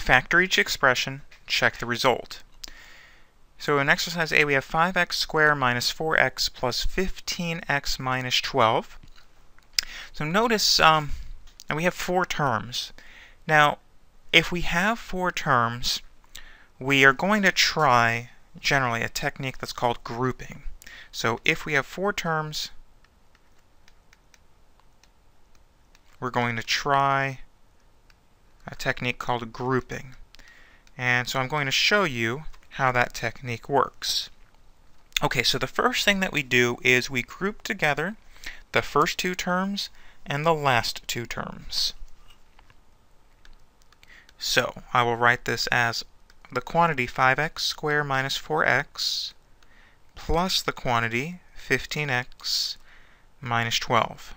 factor each expression, check the result. So in exercise A, we have 5x squared minus 4x plus 15x minus 12. So notice, and we have 4 terms. Now, if we have 4 terms, we are going to try, generally, a technique that's called grouping. So if we have 4 terms, we're going to try a technique called grouping. And so I'm going to show you how that technique works. Okay, so the first thing that we do is we group together the first 2 terms and the last 2 terms. So I will write this as the quantity 5x squared minus 4x plus the quantity 15x minus 12.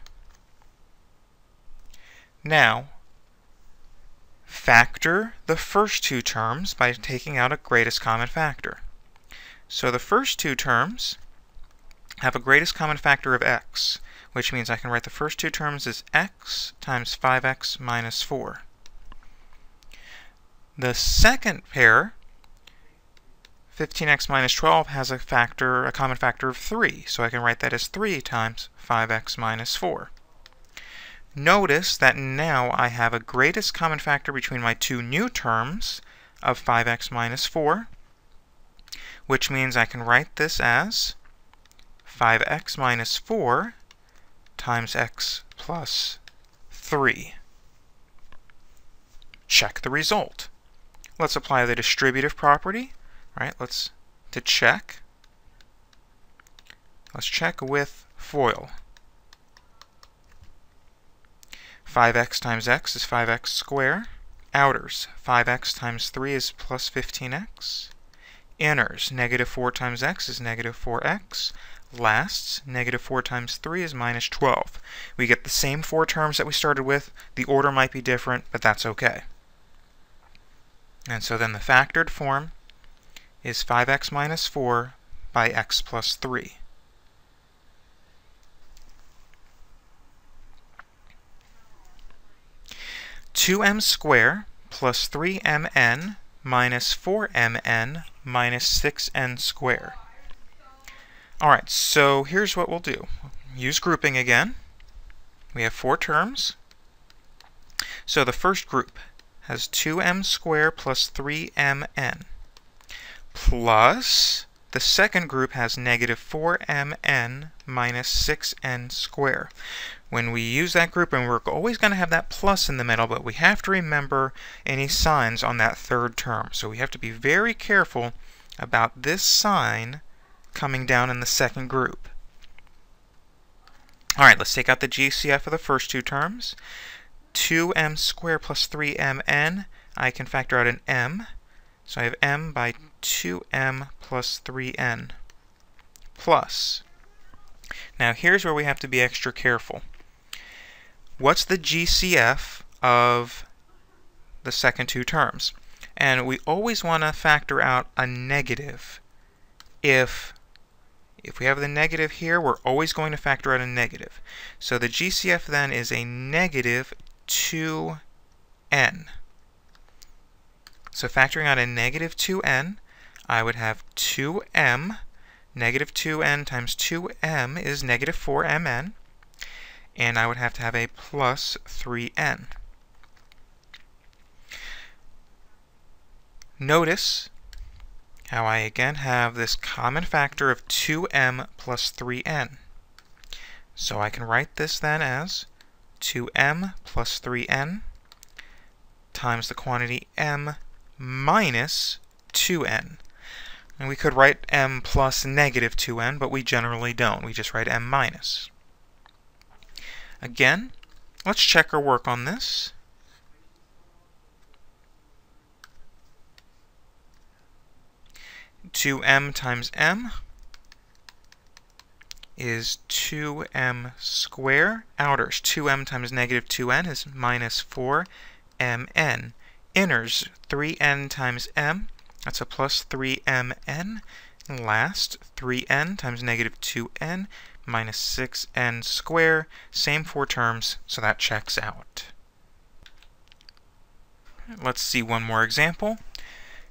Now, factor the first 2 terms by taking out a greatest common factor. So the first 2 terms have a greatest common factor of x, which means I can write the first 2 terms as x times 5x minus 4. The second pair, 15x minus 12, has a common factor of 3, so I can write that as 3 times 5x minus 4. Notice that now I have a greatest common factor between my 2 new terms of 5x minus 4, which means I can write this as 5x minus 4 times x plus 3. Check the result. Let's apply the distributive property. All right, let's check with FOIL. 5x times x is 5x squared. Outers, 5x times 3 is plus 15x. Inners, negative 4 times x is negative 4x. Lasts, negative 4 times 3 is minus 12. We get the same 4 terms that we started with. The order might be different, but that's okay. And so then the factored form is 5x minus 4 by x plus 3. (2m squared plus 3mn minus 4mn minus 6n squared). Alright, so here's what we'll do. Use grouping again. We have 4 terms. So the first group has 2m squared plus 3mn, plus the second group has negative 4mn minus 6n squared. When we use that grouping, we're always going to have that plus in the middle, but we have to remember any signs on that third term. So we have to be very careful about this sign coming down in the second group. Alright, let's take out the GCF of the first 2 terms. 2m squared plus 3mn, I can factor out an m. So I have m by 2m plus 3n. Plus. Now here's where we have to be extra careful. What's the GCF of the second 2 terms? And we always want to factor out a negative. If we have the negative here, we're always going to factor out a negative. So the GCF then is a negative 2n. So factoring out a negative 2n, I would have 2m. Negative 2n times 2m is negative 4mn. And I would have to have a plus 3n. Notice how I again have this common factor of 2m plus 3n. So I can write this then as 2m plus 3n times the quantity m minus 2n. And we could write m plus negative 2n, but we generally don't. We just write m minus. Again, let's check our work on this. Two m times m is 2m squared. Outers, 2m times negative 2n is minus 4mn. Inners, 3n times m, that's a plus 3mn. And last, 3n times negative 2n minus 6n squared. Same 4 terms, so that checks out. Let's see one more example.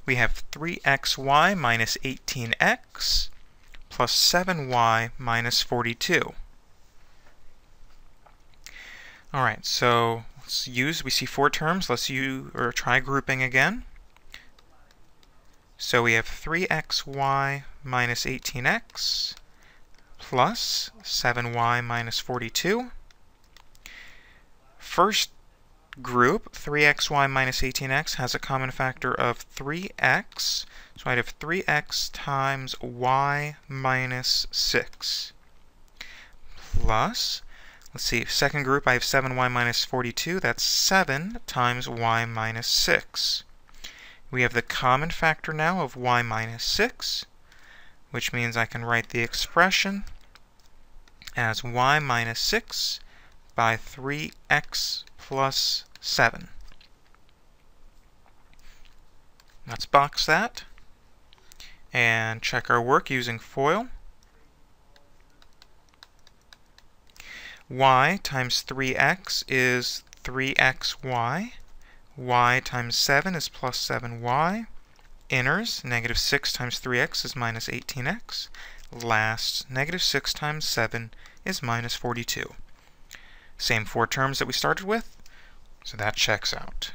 We have 3xy minus 18x plus 7y minus 42. Alright, so we see four terms. Let's try grouping again. So we have 3xy minus 18x plus 7y minus 42. First group, 3xy minus 18x, has a common factor of 3x. So I'd have 3x times y minus 6. Plus, let's see, second group, I have 7y minus 42. That's 7 times y minus 6. We have the common factor now of y minus 6, which means I can write the expression as y minus 6 by 3x plus 7. Let's box that and check our work using FOIL. Y times 3x is 3xy. Y times 7 is plus 7y. Inners, negative 6 times 3x is minus 18x. Last, negative 6 times 7 is minus 42. Same four terms that we started with, so that checks out.